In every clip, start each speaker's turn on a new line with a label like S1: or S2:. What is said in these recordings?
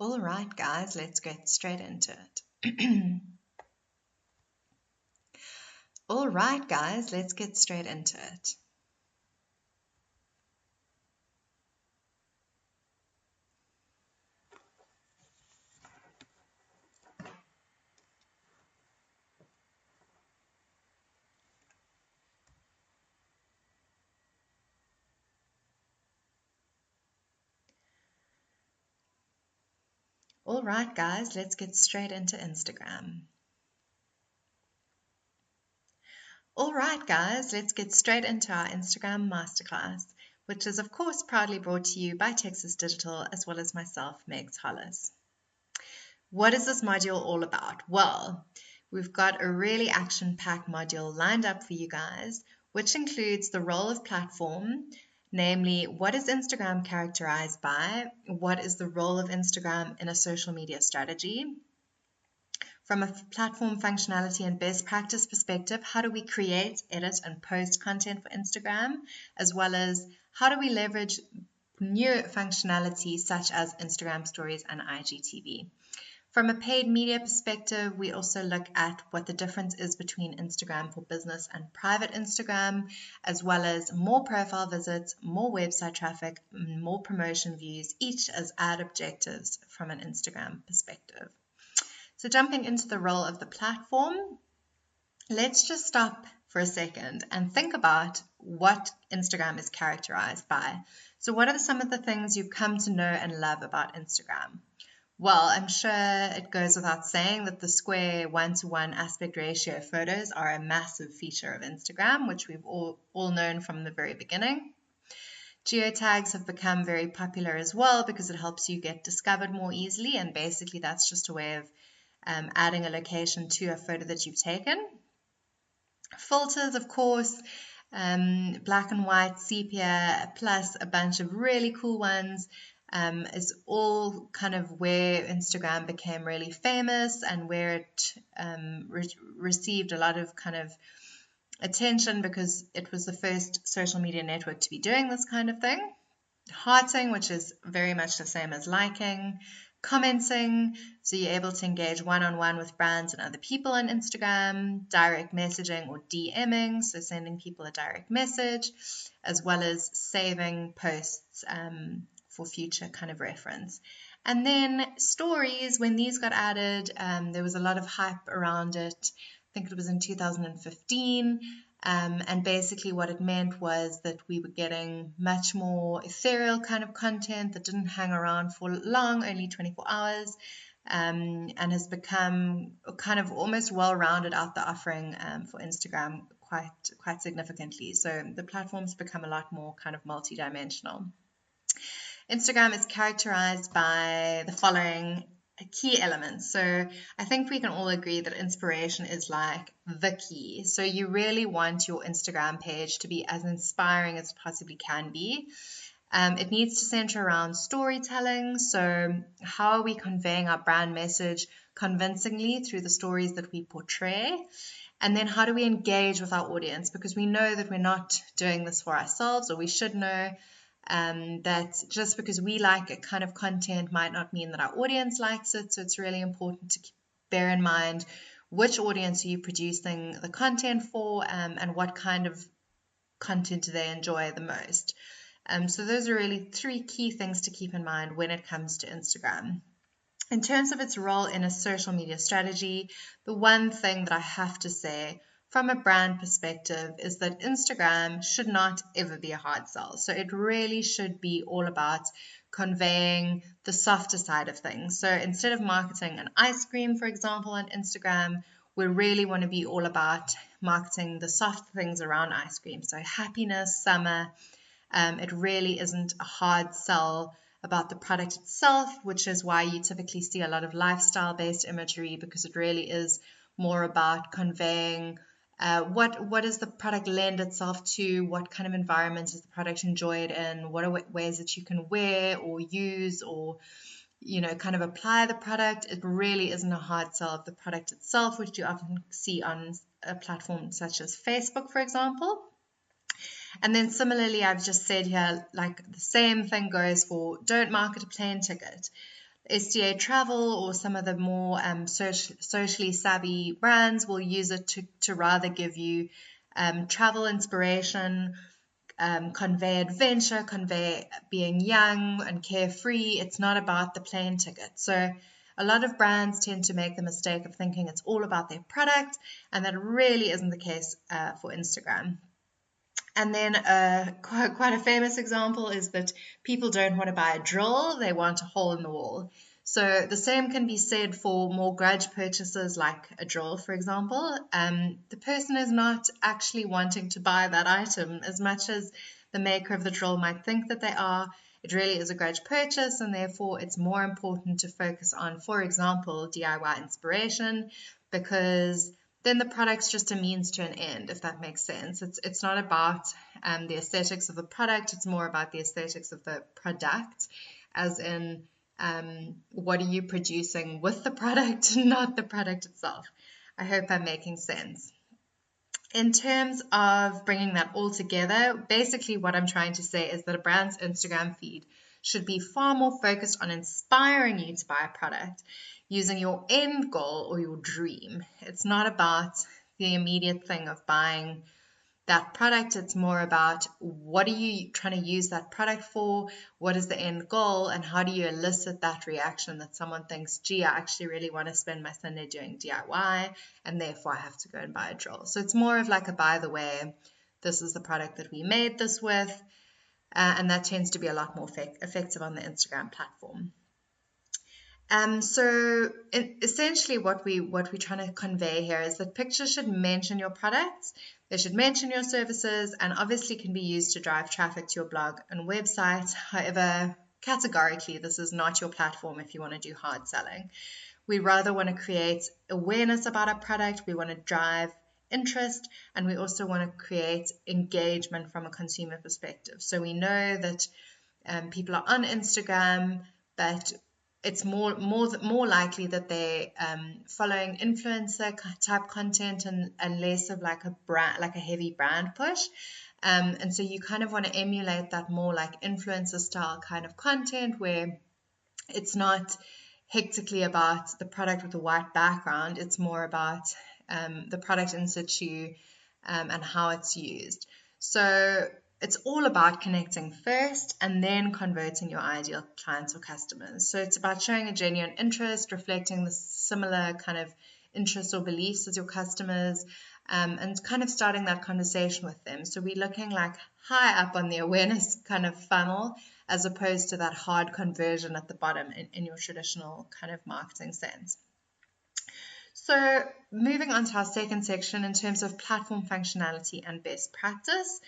S1: All right, guys, let's get straight into it. All right, guys, let's get straight into it. All right, guys, let's get straight into Instagram. All right, guys, let's get straight into our Instagram masterclass, which is, of course, proudly brought to you by Texas Digital, as well as myself, Megs Hollis. What is this module all about? Well, we've got a really action-packed module lined up for you guys, which includes the role of platform, namely, what is Instagram characterized by? What is the role of Instagram in a social media strategy? From a platform functionality and best practice perspective, how do we create, edit, and post content for Instagram, as well as how do we leverage new functionality such as Instagram Stories and IGTV? From a paid media perspective, we also look at what the difference is between Instagram for business and private Instagram, as well as more profile visits, more website traffic, more promotion views, each as ad objectives from an Instagram perspective. So jumping into the role of the platform, let's just stop for a second and think about what Instagram is characterized by. So what are some of the things you've come to know and love about Instagram? Well, I'm sure it goes without saying that the square 1:1 aspect ratio photos are a massive feature of Instagram, which we've all known from the very beginning. Geotags have become very popular as well because it helps you get discovered more easily, and basically that's just a way of adding a location to a photo that you've taken. Filters, of course, black and white, sepia, plus a bunch of really cool ones. Is all kind of where Instagram became really famous and where it received a lot of kind of attention because it was the first social media network to be doing this kind of thing. Hearting, which is very much the same as liking. Commenting, so you're able to engage one-on-one with brands and other people on Instagram. Direct messaging or DMing, so sending people a direct message, as well as saving posts for future kind of reference. And then stories, when these got added, there was a lot of hype around it. I think it was in 2015. And basically what it meant was that we were getting much more ethereal kind of content that didn't hang around for long, only 24 hours, and has become kind of almost well-rounded out the offering for Instagram quite significantly. So the platform's become a lot more kind of multi-dimensional. Instagram is characterized by the following key elements. So I think we can all agree that inspiration is like the key. So you really want your Instagram page to be as inspiring as it possibly can be. It needs to center around storytelling. So how are we conveying our brand message convincingly through the stories that we portray? And then how do we engage with our audience? Because we know that we're not doing this for ourselves, or we should know that just because we like a kind of content might not mean that our audience likes it. So it's really important to bear in mind which audience are you producing the content for, and what kind of content do they enjoy the most. So those are really three key things to keep in mind when it comes to Instagram. In terms of its role in a social media strategy, the one thing that I have to say from a brand perspective is that Instagram should not ever be a hard sell. So it really should be all about conveying the softer side of things. So instead of marketing an ice cream, for example, on Instagram, we really want to be all about marketing the soft things around ice cream. So happiness, summer. It really isn't a hard sell about the product itself, which is why you typically see a lot of lifestyle-based imagery, because it really is more about conveying what does the product lend itself to, what kind of environment is the product enjoyed in, what are ways that you can wear or use or kind of apply the product. It really isn't a hard sell of the product itself, which you often see on a platform such as Facebook, for example. And then similarly, I've just said here, like the same thing goes for don't market a plane ticket. STA Travel or some of the more socially savvy brands will use it to rather give you travel inspiration, convey adventure, convey being young and carefree. It's not about the plane ticket. So a lot of brands tend to make the mistake of thinking it's all about their product, and that really isn't the case for Instagram. And then quite a famous example is that people don't want to buy a drill, they want a hole in the wall. So the same can be said for more grudge purchases like a drill, for example. The person is not actually wanting to buy that item as much as the maker of the drill might think that they are. It really is a grudge purchase, and therefore it's more important to focus on, for example, DIY inspiration, because then the product's just a means to an end, if that makes sense. It's not about the aesthetics of the product, it's more about the aesthetics of the product, as in what are you producing with the product, not the product itself. I hope I'm making sense. In terms of bringing that all together, basically what I'm trying to say is that a brand's Instagram feed should be far more focused on inspiring you to buy a product using your end goal or your dream. It's not about the immediate thing of buying that product. It's more about what are you trying to use that product for, what is the end goal, and how do you elicit that reaction that someone thinks, gee, I actually really want to spend my Sunday doing DIY, and therefore I have to go and buy a drill. So it's more of like a, by the way, this is the product that we made this with, and that tends to be a lot more effective on the Instagram platform. So essentially what we're trying to convey here is that pictures should mention your products, they should mention your services, and obviously can be used to drive traffic to your blog and website. However, categorically, this is not your platform if you want to do hard selling. We rather want to create awareness about our product, we want to drive interest, and we also want to create engagement from a consumer perspective. So we know that people are on Instagram, but it's more likely that they're following influencer type content and less of like a brand, like a heavy brand push. And so you kind of want to emulate that more like influencer style kind of content where it's not hectically about the product with a white background. It's more about the product in situ and how it's used. So it's all about connecting first and then converting your ideal clients or customers. So it's about showing a genuine interest, reflecting the similar kind of interests or beliefs as your customers, and kind of starting that conversation with them. So we're looking like high up on the awareness kind of funnel as opposed to that hard conversion at the bottom in your traditional kind of marketing sense. So moving on to our second section in terms of platform functionality and best practice.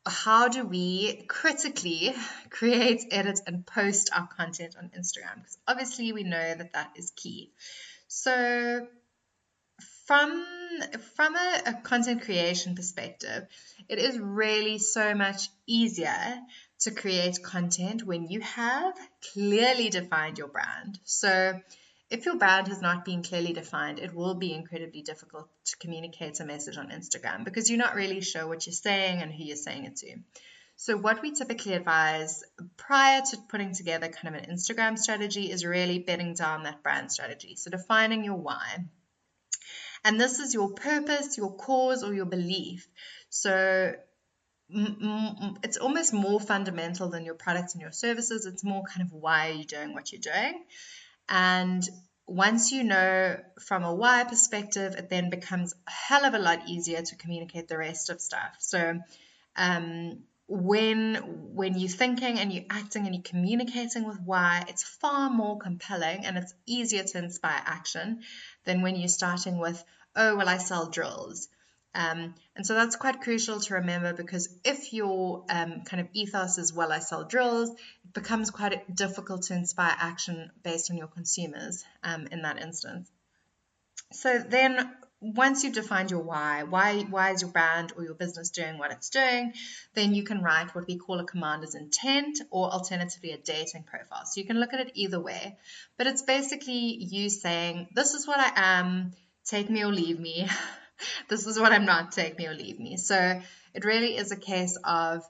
S1: How do we critically create, edit, and post our content on Instagram? Because obviously we know that is key. So from a content creation perspective, it is really so much easier to create content when you have clearly defined your brand. So if your brand has not been clearly defined, it will be incredibly difficult to communicate a message on Instagram because you're not really sure what you're saying and who you're saying it to. So what we typically advise prior to putting together kind of an Instagram strategy is really bedding down that brand strategy. So defining your why. And this is your purpose, your cause, or your belief. So it's almost more fundamental than your products and your services. It's more kind of why are you doing what you're doing? And once you know from a why perspective, it then becomes a hell of a lot easier to communicate the rest of stuff. So when you're thinking and you're acting and you're communicating with why, it's far more compelling and it's easier to inspire action than when you're starting with, oh, well, I sell drills. And so that's quite crucial to remember because if your kind of ethos is, well, I sell drills, it becomes quite difficult to inspire action based on your consumers in that instance. So then once you've defined your why is your brand or your business doing what it's doing, then you can write what we call a commander's intent or alternatively a dating profile. So you can look at it either way, but it's basically you saying, this is what I am, take me or leave me. This is what I'm not, take me or leave me. So it really is a case of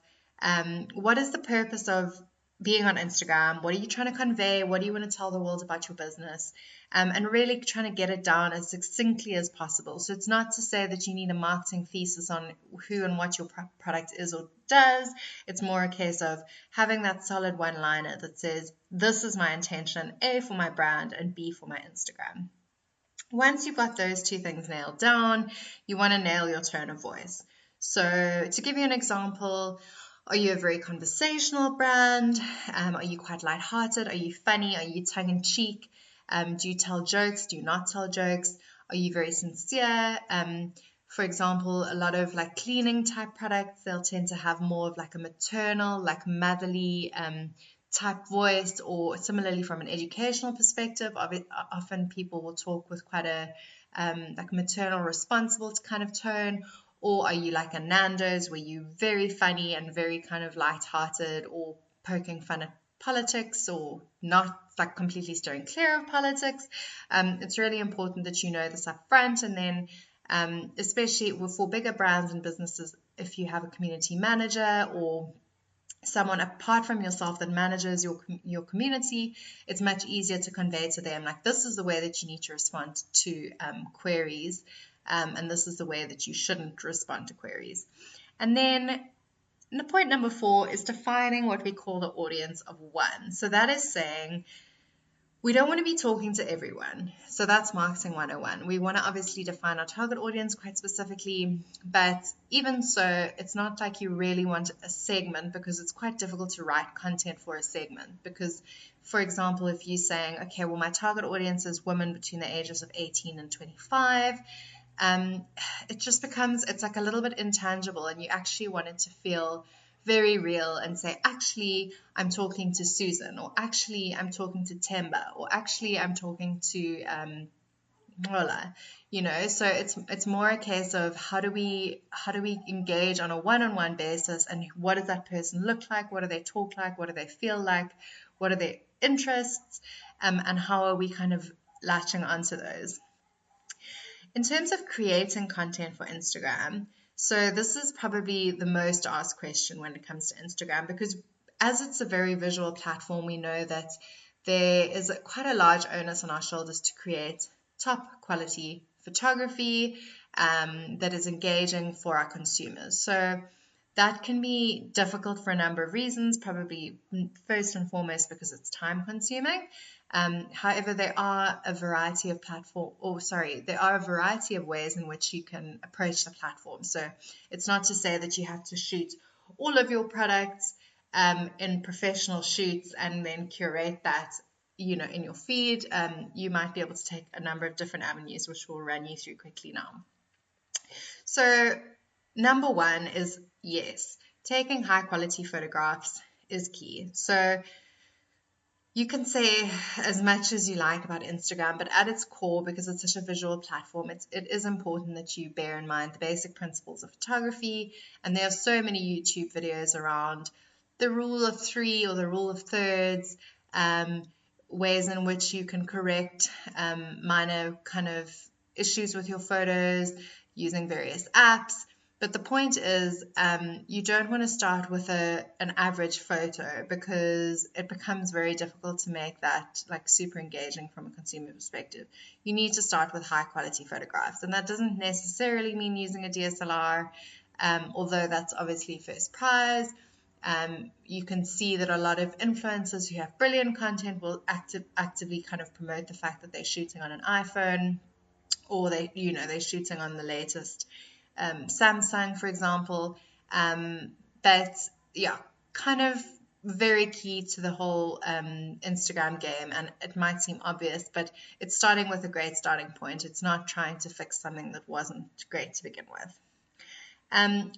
S1: what is the purpose of being on Instagram? What are you trying to convey? What do you want to tell the world about your business? And really trying to get it down as succinctly as possible. So it's not to say that you need a marketing thesis on who and what your product is or does. It's more a case of having that solid one-liner that says, this is my intention, A, for my brand, and B, for my Instagram. Once you've got those two things nailed down, you want to nail your tone of voice. So to give you an example, are you a very conversational brand? Are you quite lighthearted? Are you funny? Are you tongue-in-cheek? Do you tell jokes? Do you not tell jokes? Are you very sincere? For example, a lot of like cleaning type products, they'll tend to have more of like a maternal, like motherly type voice, or similarly from an educational perspective, often people will talk with quite a like maternal, responsible kind of tone. Or are you like a Nando's, where you're very funny and very kind of light-hearted, or poking fun at politics, or not like completely steering clear of politics? It's really important that you know this up front. And then especially for bigger brands and businesses, if you have a community manager or someone apart from yourself that manages your community, it's much easier to convey to them, like, this is the way that you need to respond to queries, and this is the way that you shouldn't respond to queries. And then the point number 4 is defining what we call the audience of one. So that is saying, we don't want to be talking to everyone. So that's marketing 101. We want to obviously define our target audience quite specifically, but even so, it's not like you really want a segment, because it's quite difficult to write content for a segment. Because, for example, if you're saying, okay, well, my target audience is women between the ages of 18 and 25, it just becomes, it's like a little bit intangible, and you actually want it to feel very real and say, actually, I'm talking to Susan, or actually, I'm talking to Temba, or actually, I'm talking to Mola, so it's more a case of how do we engage on a one-on-one basis, and what does that person look like, what do they talk like, what do they feel like, what are their interests, and how are we kind of latching onto those. In terms of creating content for Instagram, so this is probably the most asked question when it comes to Instagram, because as it's a very visual platform, we know that there is quite a large onus on our shoulders to create top quality photography that is engaging for our consumers. So that can be difficult for a number of reasons, probably first and foremost because it's time consuming. However, there are a variety of ways in which you can approach the platform. So it's not to say that you have to shoot all of your products in professional shoots and then curate that, in your feed. You might be able to take a number of different avenues, which we'll run you through quickly now. So number 1 is, yes, taking high quality photographs is key. So you can say as much as you like about Instagram, but at its core, because it's such a visual platform, it is important that you bear in mind the basic principles of photography. And there are so many YouTube videos around the rule of 3 or the rule of thirds, ways in which you can correct minor kind of issues with your photos using various apps. But the point is, you don't want to start with an average photo, because it becomes very difficult to make that like super engaging from a consumer perspective. You need to start with high quality photographs, and that doesn't necessarily mean using a DSLR, although that's obviously first prize. You can see that a lot of influencers who have brilliant content will actively kind of promote the fact that they're shooting on an iPhone, or they're shooting on the latest Samsung, for example. But yeah, kind of very key to the whole Instagram game, and it might seem obvious, but it's starting with a great starting point. It's not trying to fix something that wasn't great to begin with.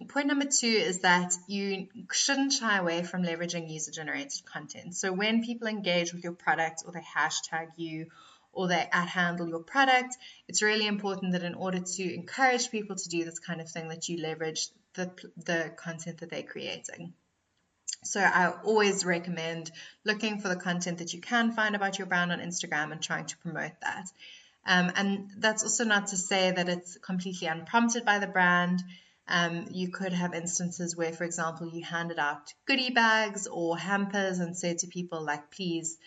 S1: Point number 2 is that you shouldn't shy away from leveraging user-generated content. So when people engage with your product, or they hashtag you, or they @handle your product, it's really important that in order to encourage people to do this kind of thing, that you leverage the content that they're creating. So I always recommend looking for the content that you can find about your brand on Instagram and trying to promote that. And that's also not to say that it's completely unprompted by the brand. You could have instances where, for example, you handed out goodie bags or hampers and said to people like, please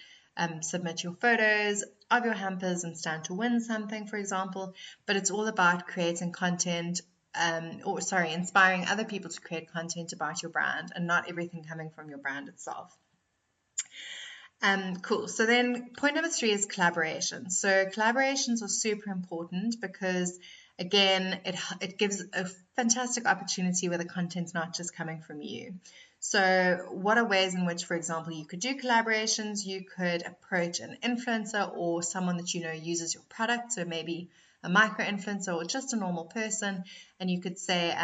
S1: submit your photos of your hampers and stand to win something, for example. But it's all about creating content, inspiring other people to create content about your brand, and not everything coming from your brand itself. Cool. So then point number 3 is collaboration. So collaborations are super important because, again, it gives a fantastic opportunity where the content's not just coming from you. So what are ways in which, for example, you could do collaborations? You could approach an influencer or someone that you know uses your product, so maybe a micro influencer or just a normal person, and you could say,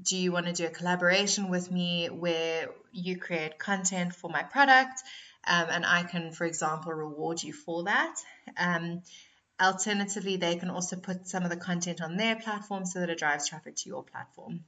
S1: do you want to do a collaboration with me where you create content for my product? And I can, for example, reward you for that. Alternatively, they can also put some of the content on their platform so that it drives traffic to your platform.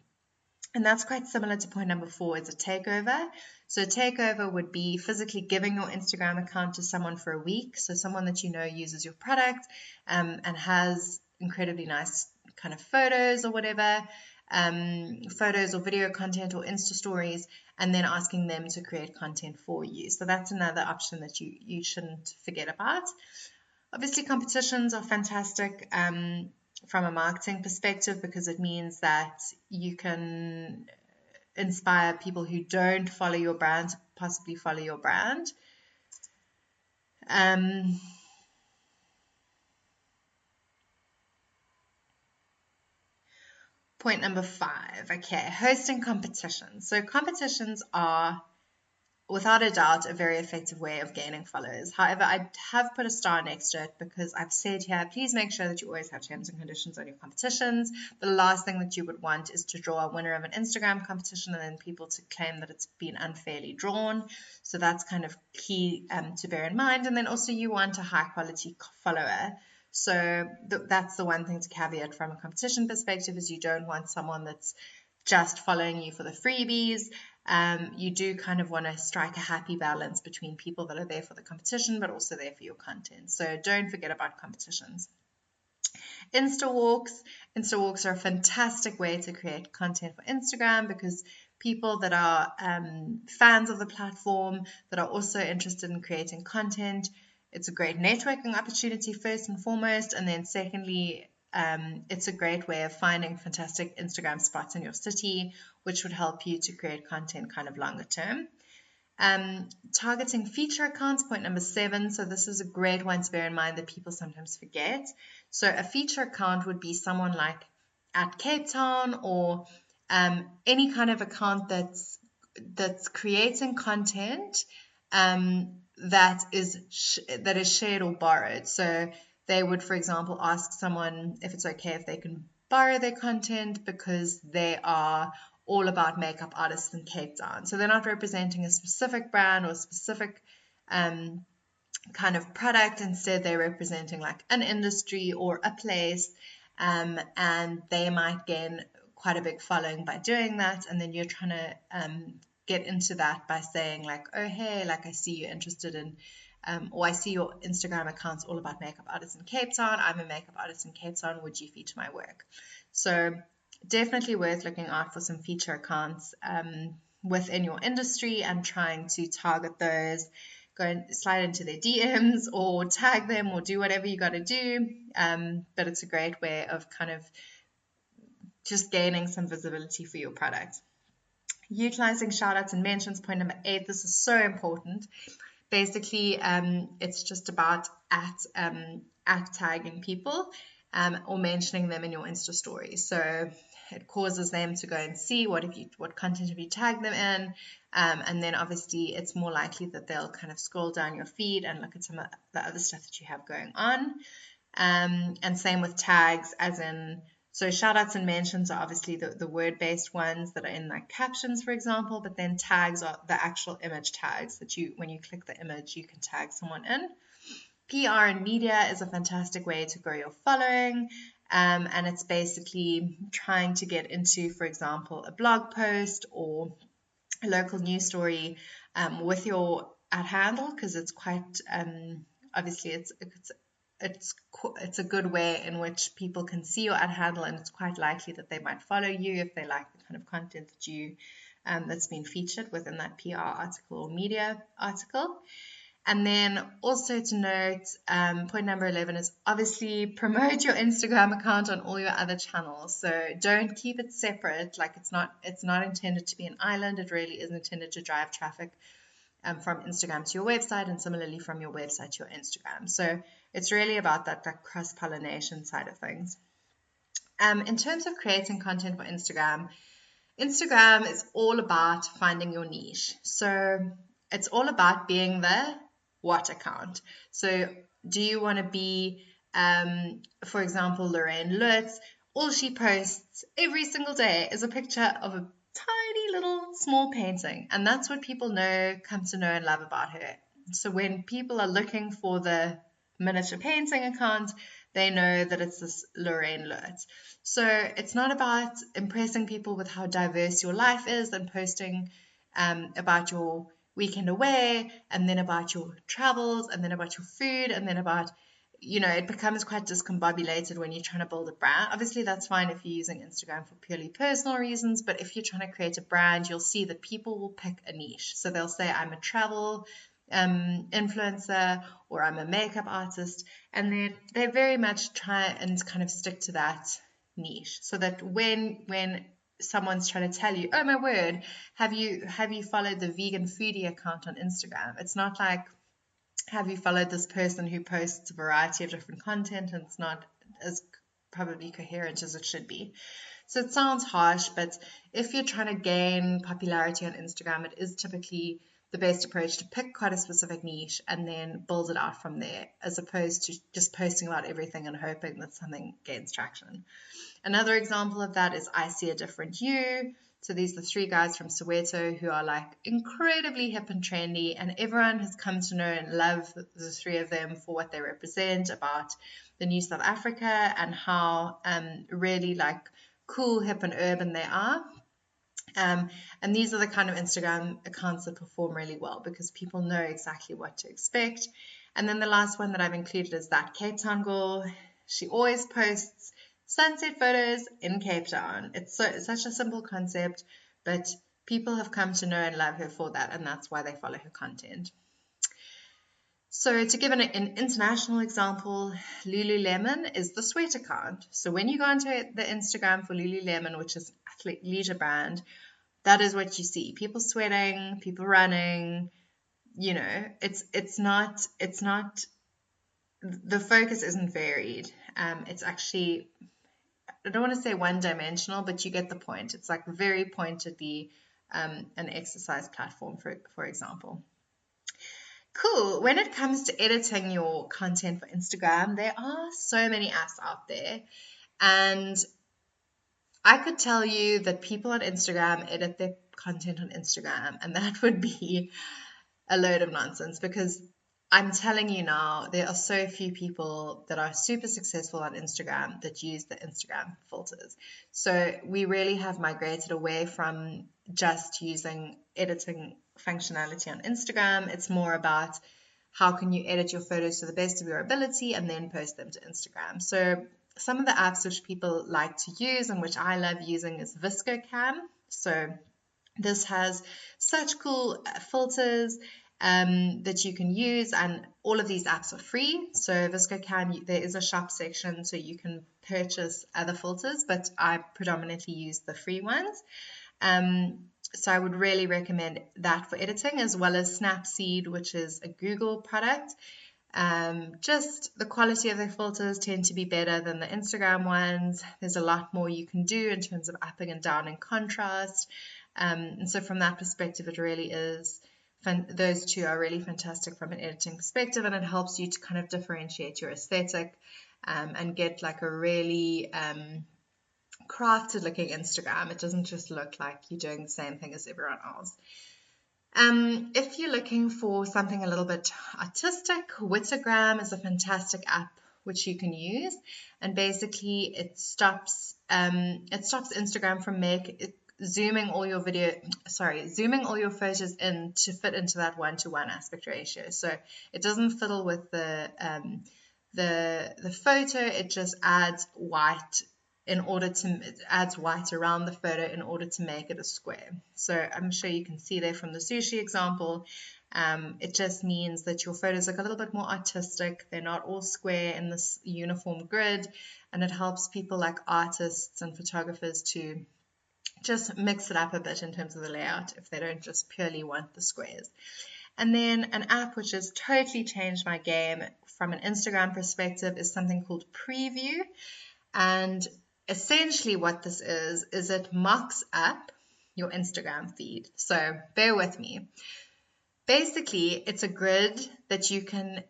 S1: And that's quite similar to point number 4, is a takeover. So a takeover would be physically giving your Instagram account to someone for a week. So someone that you know uses your product and has incredibly nice kind of photos or whatever, photos or video content or Insta stories, and then asking them to create content for you. So that's another option that you shouldn't forget about. Obviously, competitions are fantastic from a marketing perspective because it means that you can inspire people who don't follow your brand to possibly follow your brand. Point number 5, okay, hosting competitions. So competitions are, without a doubt, a very effective way of gaining followers. However, I have put a star next to it because I've said here, please make sure that you always have terms and conditions on your competitions. The last thing that you would want is to draw a winner of an Instagram competition and then people to claim that it's been unfairly drawn. So that's kind of key to bear in mind. And then also you want a high quality follower. So that's the one thing to caveat from a competition perspective, is you don't want someone that's just following you for the freebies. You do kind of want to strike a happy balance between people that are there for the competition but also there for your content. So don't forget about competitions. Insta walks are a fantastic way to create content for Instagram because people that are fans of the platform that are also interested in creating content, it's a great networking opportunity first and foremost, and then secondly, it's a great way of finding fantastic Instagram spots in your city, which would help you to create content kind of longer term. Targeting feature accounts, point number 7. So this is a great one to bear in mind that people sometimes forget. So a feature account would be someone like at Cape Town or any kind of account that's creating content that is shared or borrowed. So they would, for example, ask someone if it's okay if they can borrow their content because they are all about makeup artists in Cape Town. So they're not representing a specific brand or a specific kind of product. Instead, they're representing like an industry or a place, and they might gain quite a big following by doing that. And then you're trying to get into that by saying like, oh, hey, like I see you're interested in, or I see your Instagram account's all about makeup artists in Cape Town. I'm a makeup artist in Cape Town. Would you feature my work? So definitely worth looking out for some feature accounts within your industry and trying to target those. Go and slide into their DMs or tag them or do whatever you got to do. But it's a great way of kind of just gaining some visibility for your product. Utilizing shoutouts and mentions, point number 8. This is so important. Basically, it's just about at tagging people or mentioning them in your Insta story. So it causes them to go and see what content have you tagged them in, and then obviously it's more likely that they'll kind of scroll down your feed and look at some of the other stuff that you have going on. And same with tags, as in, so shoutouts and mentions are obviously the word-based ones that are in like captions, for example, but then tags are the actual image tags that when you click the image, you can tag someone in. PR and media is a fantastic way to grow your following, and it's basically trying to get into, for example, a blog post or a local news story with your @ handle, because it's quite obviously it's it's a good way in which people can see your ad handle, and it's quite likely that they might follow you if they like the kind of content that that's been featured within that PR article or media article. And then also to note, point number 11 is obviously promote your Instagram account on all your other channels. So don't keep it separate. Like it's not intended to be an island. It really is intended to drive traffic from Instagram to your website, and similarly from your website to your Instagram. So it's really about that cross-pollination side of things. In terms of creating content for Instagram is all about finding your niche. So it's all about being the what account. So do you want to be, for example, Lorraine Lutz? All she posts every single day is a picture of a tiny little small painting. And that's what people come to know and love about her. So when people are looking for the miniature painting account, they know that it's this Lorraine Lutz. So it's not about impressing people with how diverse your life is and posting about your weekend away, and then about your travels, and then about your food, and then about, it becomes quite discombobulated when you're trying to build a brand. Obviously, that's fine if you're using Instagram for purely personal reasons, but if you're trying to create a brand, you'll see that people will pick a niche. So they'll say, I'm a travel influencer, or I'm a makeup artist, and then they very much try and kind of stick to that niche, so that when someone's trying to tell you, oh my word, have you followed the vegan foodie account on Instagram? It's not like, have you followed this person who posts a variety of different content and it's not as probably coherent as it should be. So it sounds harsh, but if you're trying to gain popularity on Instagram, it is typically the best approach to pick quite a specific niche and then build it out from there, as opposed to just posting about everything and hoping that something gains traction. Another example of that is I See a Different You. So these are 3 guys from Soweto who are like incredibly hip and trendy, and everyone has come to know and love the 3 of them for what they represent about the new South Africa and how really like cool, hip and urban they are. And these are the kind of Instagram accounts that perform really well because people know exactly what to expect. And then the last one that I've included is that Cape Town girl. She always posts sunset photos in Cape Town. It's such a simple concept, but people have come to know and love her for that, and that's why they follow her content. So to give an international example, Lululemon is the sweat account. So when you go onto the Instagram for Lululemon, which is athleisure brand, that is what you see. People sweating, people running, it's not, the focus isn't varied. It's actually, I don't want to say one-dimensional, but you get the point. It's like very pointedly an exercise platform, for example. Cool. When it comes to editing your content for Instagram, there are so many apps out there. And I could tell you that people on Instagram edit their content on Instagram, and that would be a load of nonsense, because I'm telling you now, there are so few people that are super successful on Instagram that use the Instagram filters. So we really have migrated away from just using editing functionality on Instagram. It's more about how can you edit your photos to the best of your ability and then post them to Instagram. So some of the apps which people like to use and which I love using is ViscoCam. So this has such cool filters that you can use, and all of these apps are free. So ViscoCam, there is a shop section so you can purchase other filters, but I predominantly use the free ones. So I would really recommend that for editing, as well as Snapseed, which is a Google product. Just the quality of the filters tend to be better than the Instagram ones. There's a lot more you can do in terms of upping and downing contrast. And so from that perspective, it really is those two are really fantastic from an editing perspective, and it helps you to kind of differentiate your aesthetic and get like a really crafted looking Instagram. It doesn't just look like you're doing the same thing as everyone else. If you're looking for something a little bit artistic, Wittergram is a fantastic app which you can use, and basically it stops Instagram from zooming all your photos in to fit into that 1:1 aspect ratio. So it doesn't fiddle with the the photo, it just adds white it adds white around the photo in order to make it a square. So I'm sure you can see there from the sushi example. It just means that your photos look a little bit more artistic. They're not all square in this uniform grid, and it helps people like artists and photographers to just mix it up a bit in terms of the layout if they don't just purely want the squares. And then an app which has totally changed my game from an Instagram perspective is something called Preview. And essentially what this is it mocks up your Instagram feed. So bear with me. Basically, it's a grid that you can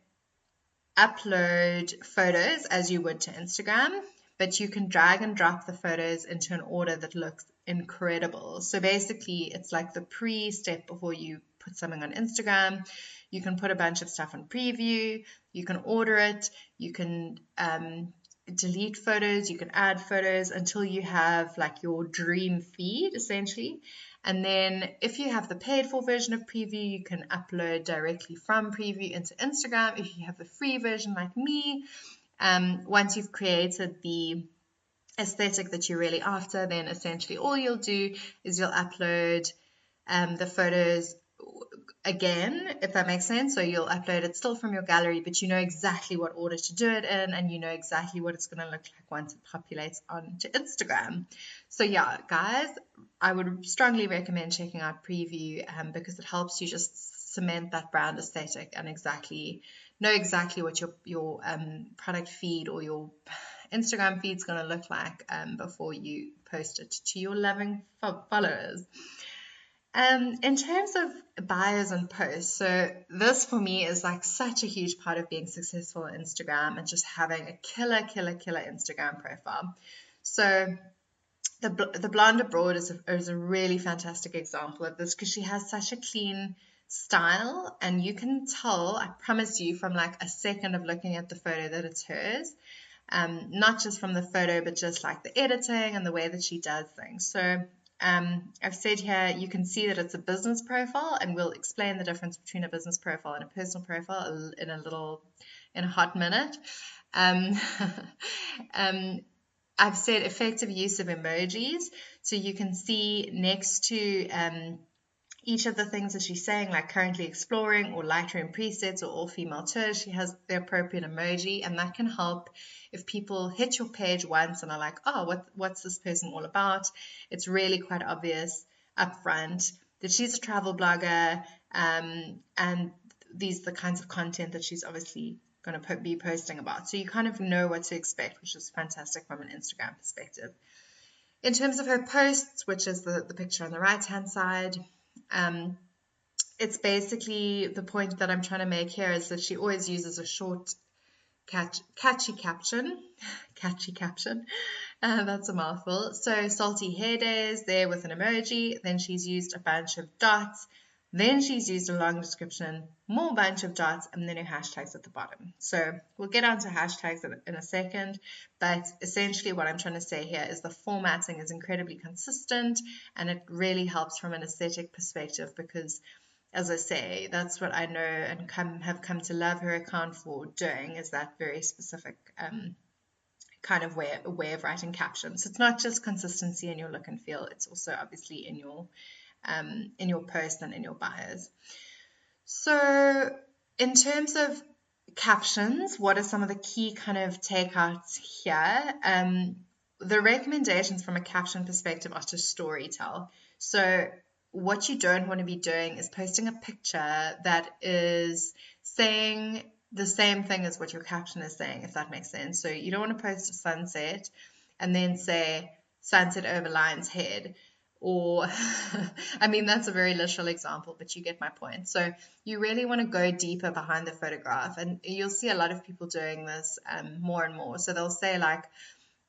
S1: upload photos as you would to Instagram, but you can drag and drop the photos into an order that looks incredible. So basically, it's like the pre-step before you put something on Instagram. You can put a bunch of stuff on Preview, you can order it, you can delete photos, you can add photos until you have like your dream feed essentially. And then if you have the paid for version of Preview, you can upload directly from Preview into Instagram. If you have the free version like me, once you've created the aesthetic that you're really after, then essentially all you'll do is you'll upload the photos again, if that makes sense. So you'll upload it still from your gallery, but you know exactly what order to do it in, and you know exactly what it's going to look like once it populates onto Instagram. So yeah, guys, I would strongly recommend checking out Preview because it helps you just cement that brand aesthetic and know exactly what your product feed or your Instagram feed is going to look like before you post it to your loving followers. In terms of bios and posts, so this for me is like such a huge part of being successful on Instagram and just having a killer Instagram profile. So the Blonde Abroad is a really fantastic example of this because she has such a clean style, and you can tell, I promise you, from like a second of looking at the photo that it's hers. Not just from the photo, but just like the editing and the way that she does things. So I've said here, you can see that it's a business profile, and we'll explain the difference between a business profile and a personal profile in a hot minute. I've said effective use of emojis. So you can see next to each of the things that she's saying, like currently exploring or Lightroom presets or all female tours, she has the appropriate emoji, and that can help if people hit your page once and are like, oh, what's this person all about? It's really quite obvious upfront that she's a travel blogger, and these are the kinds of content that she's obviously going to be posting about. So you kind of know what to expect, which is fantastic from an Instagram perspective. In terms of her posts, which is the picture on the right-hand side, it's basically the point that I'm trying to make here is that she always uses a short, catchy caption. Catchy caption. That's a mouthful. So salty hair days there with an emoji. Then she's used a bunch of dots. Then she's used a long description, more bunch of dots, and then her hashtags at the bottom. So we'll get onto hashtags in a second, but essentially what I'm trying to say here is the formatting is incredibly consistent, and it really helps from an aesthetic perspective because, as I say, that's what I know and have come to love her account for doing, is that very specific kind of way of writing captions. So it's not just consistency in your look and feel, it's also obviously in your post and in your bios. So in terms of captions, what are some of the key kind of takeouts here? The recommendations from a caption perspective are to storytell. So what you don't want to be doing is posting a picture that is saying the same thing as what your caption is saying, if that makes sense. So you don't want to post a sunset and then say sunset over lion's head. Or, I mean, that's a very literal example, but you get my point. So you really want to go deeper behind the photograph, and you'll see a lot of people doing this more and more. So they'll say like,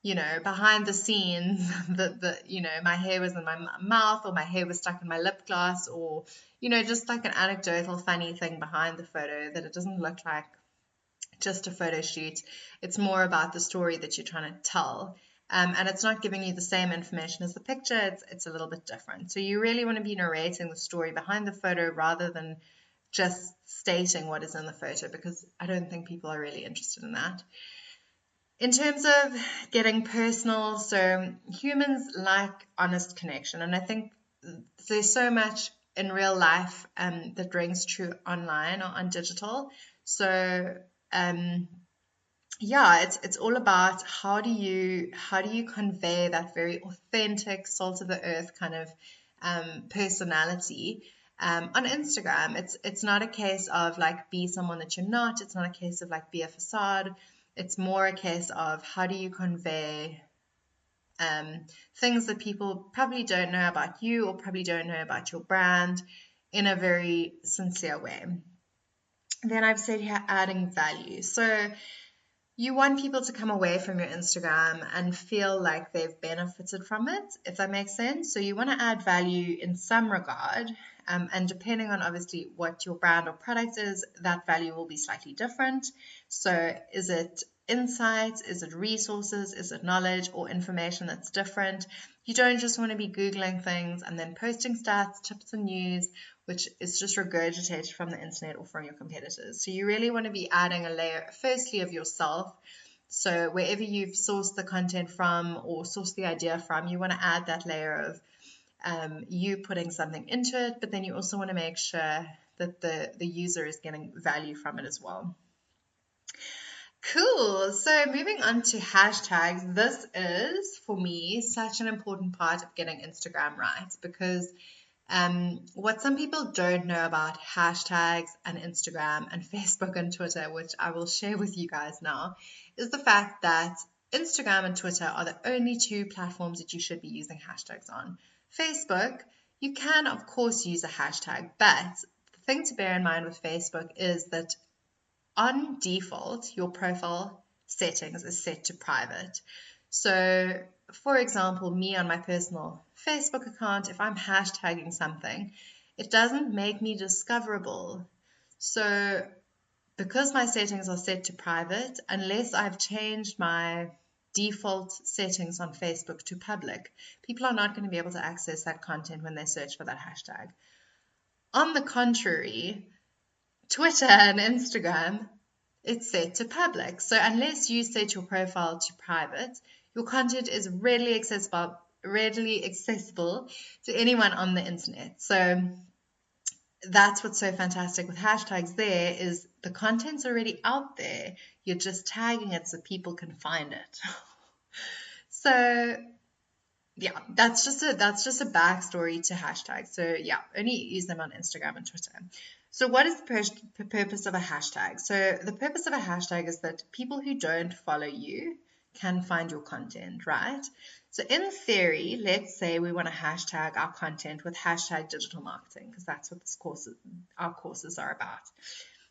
S1: behind the scenes, my hair was in my mouth, or my hair was stuck in my lip gloss, or, just like an anecdotal funny thing behind the photo, that it doesn't look like just a photo shoot. It's more about the story that you're trying to tell. And it's not giving you the same information as the picture. It's a little bit different. So you really want to be narrating the story behind the photo rather than just stating what is in the photo, because I don't think people are really interested in that. In terms of getting personal, so humans like honest connection, and I think there's so much in real life that rings true online or on digital. So yeah, it's all about how do you convey that very authentic, salt of the earth kind of personality on Instagram. It's not a case of like be someone that you're not. It's not a case of like be a facade. It's more a case of how do you convey things that people probably don't know about you or probably don't know about your brand in a very sincere way. Then I've said here adding value. So you want people to come away from your Instagram and feel like they've benefited from it, if that makes sense. So you want to add value in some regard, and depending on obviously what your brand or product is, that value will be slightly different. So is it insights? Is it resources? Is it knowledge or information that's different? You don't just want to be Googling things and then posting stats, tips, and news, which is just regurgitated from the internet or from your competitors. So you really want to be adding a layer, firstly, of yourself. So wherever you've sourced the content from or sourced the idea from, you want to add that layer of you putting something into it, but then you also want to make sure that the user is getting value from it as well. Cool. So moving on to hashtags. This is, for me, such an important part of getting Instagram right, because what some people don't know about hashtags and Instagram and Facebook and Twitter, which I will share with you guys now, is the fact that Instagram and Twitter are the only two platforms that you should be using hashtags on. Facebook, you can of course use a hashtag, but the thing to bear in mind with Facebook is that on default, your profile settings is set to private. So, for example, me on my personal Facebook account, if I'm hashtagging something, it doesn't make me discoverable. So, because my settings are set to private, unless I've changed my default settings on Facebook to public, people are not going to be able to access that content when they search for that hashtag. On the contrary, Twitter and Instagram, it's set to public. So unless you set your profile to private, your content is readily accessible to anyone on the internet. So that's what's so fantastic with hashtags there, is the content's already out there. You're just tagging it so people can find it. So yeah, that's just a backstory to hashtags. So yeah, only use them on Instagram and Twitter. So what is the purpose of a hashtag? So the purpose of a hashtag is that people who don't follow you can find your content, right? So in theory, let's say we want to hashtag our content with hashtag digital marketing, because that's what our courses are about.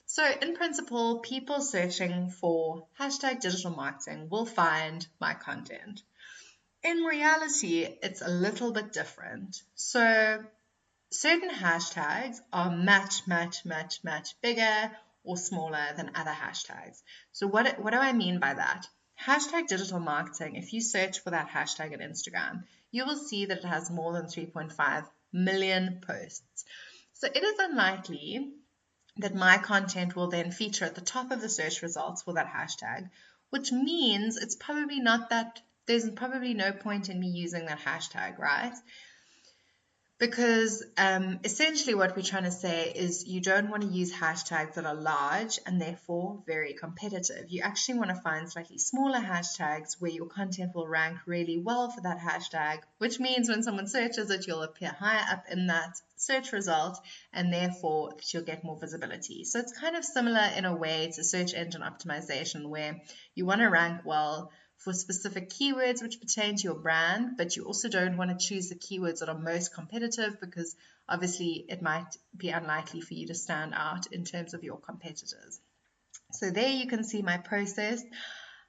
S1: So in principle, people searching for hashtag digital marketing will find my content. In reality, it's a little bit different. So certain hashtags are much bigger or smaller than other hashtags. So what do I mean by that? Hashtag digital marketing, if you search for that hashtag on Instagram, you will see that it has more than 3.5 million posts. So it is unlikely that my content will then feature at the top of the search results for that hashtag, which means it's probably not that, there's probably no point in me using that hashtag, right? Because essentially what we're trying to say is you don't want to use hashtags that are large and therefore very competitive. You actually want to find slightly smaller hashtags where your content will rank really well for that hashtag, which means when someone searches it, you'll appear higher up in that search result and therefore you'll get more visibility. So it's kind of similar in a way to search engine optimization, where you want to rank well for specific keywords which pertain to your brand, but you also don't want to choose the keywords that are most competitive, because obviously it might be unlikely for you to stand out in terms of your competitors. So there you can see my process.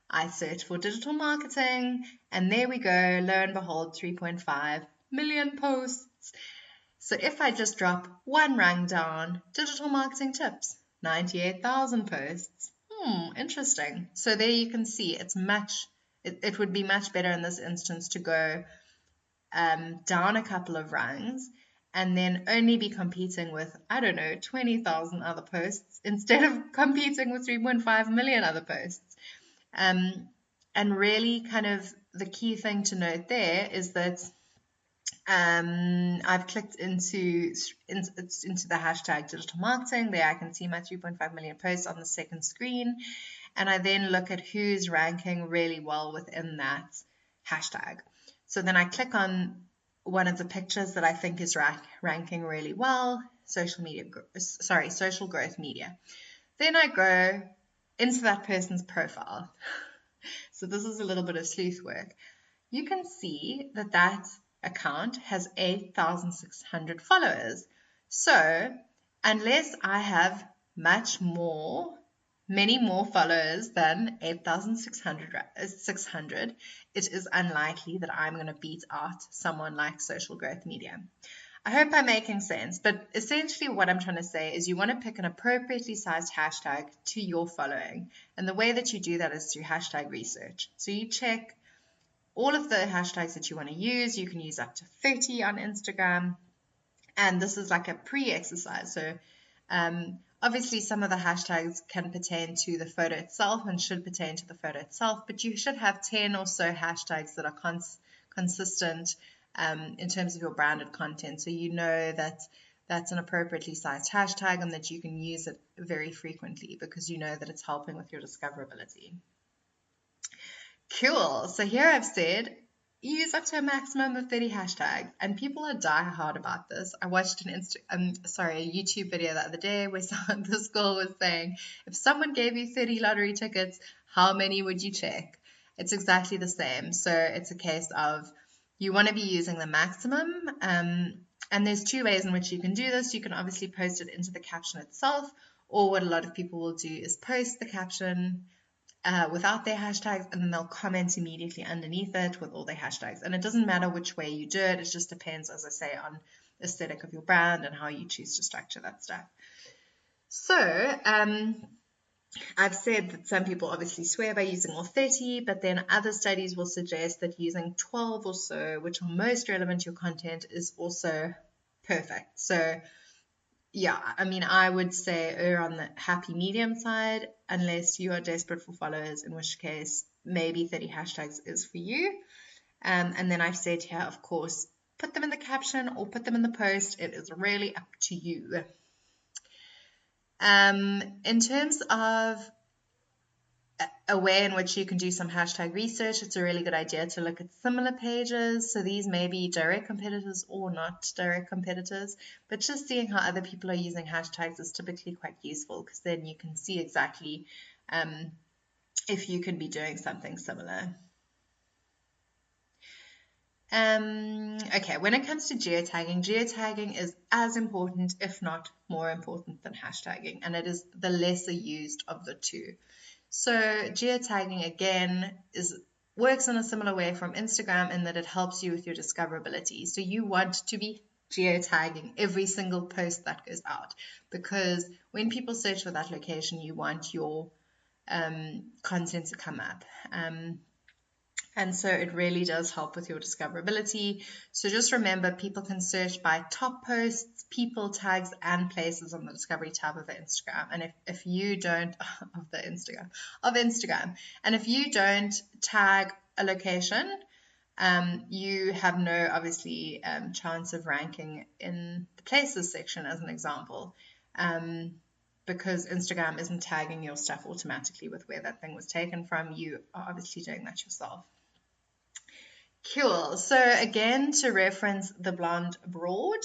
S1: I search for digital marketing, and there we go, lo and behold, 3.5 million posts. So if I just drop one rank down, digital marketing tips, 98,000 posts. Interesting. So there you can see it would be much better in this instance to go down a couple of rungs and then only be competing with, I don't know, 20,000 other posts instead of competing with 3.5 million other posts. And really kind of the key thing to note there is that I've clicked into the hashtag digital marketing. There I can see my 3.5 million posts on the second screen. And I then look at who's ranking really well within that hashtag. So then I click on one of the pictures that I think is ranking really well, social growth media. Then I go into that person's profile. So this is a little bit of sleuth work. You can see that that account has 8,600 followers. So unless I have many more followers than 8,600, it is unlikely that I'm going to beat out someone like social growth media. I hope I'm making sense, but essentially what I'm trying to say is you want to pick an appropriately sized hashtag to your following. And the way that you do that is through hashtag research. So you check all of the hashtags that you want to use. You can use up to 30 on Instagram. And this is like a pre-exercise. So obviously some of the hashtags can pertain to the photo itself and should pertain to the photo itself, but you should have 10 or so hashtags that are consistent in terms of your branded content. So you know that that's an appropriately sized hashtag and that you can use it very frequently because you know that it's helping with your discoverability. Cool. So here I've said use up to a maximum of 30 hashtags, and people are die-hard about this. I watched a YouTube video the other day where this girl was saying, if someone gave you 30 lottery tickets, how many would you check? It's exactly the same. So it's a case of you want to be using the maximum, and there's two ways in which you can do this. You can obviously post it into the caption itself, or what a lot of people will do is post the caption without their hashtags, and then they'll comment immediately underneath it with all their hashtags. And it doesn't matter which way you do it. It just depends, as I say, on the aesthetic of your brand and how you choose to structure that stuff. So I've said that some people obviously swear by using all 30, but then other studies will suggest that using 12 or so, which are most relevant to your content, is also perfect. So yeah, I mean, I would say err on the happy medium side, unless you are desperate for followers, in which case maybe 30 hashtags is for you. And then I've said here, of course, put them in the caption or put them in the post. It is really up to you. In terms of a way in which you can do some hashtag research, it's a really good idea to look at similar pages. So these may be direct competitors or not direct competitors, but just seeing how other people are using hashtags is typically quite useful because then you can see exactly if you can be doing something similar. Okay, when it comes to geotagging is as important, if not more important than hashtagging, and it is the lesser used of the two. So geotagging again works in a similar way from Instagram in that it helps you with your discoverability. So you want to be geotagging every single post that goes out because when people search for that location, you want your content to come up. And so it really does help with your discoverability. So just remember, people can search by top posts, people, tags, and places on the discovery tab of Instagram. And if you don't, of Instagram, and if you don't tag a location, you have no, obviously, chance of ranking in the places section as an example. Because Instagram isn't tagging your stuff automatically with where that thing was taken from. You are obviously doing that yourself. Cool. So again, to reference the blonde broad,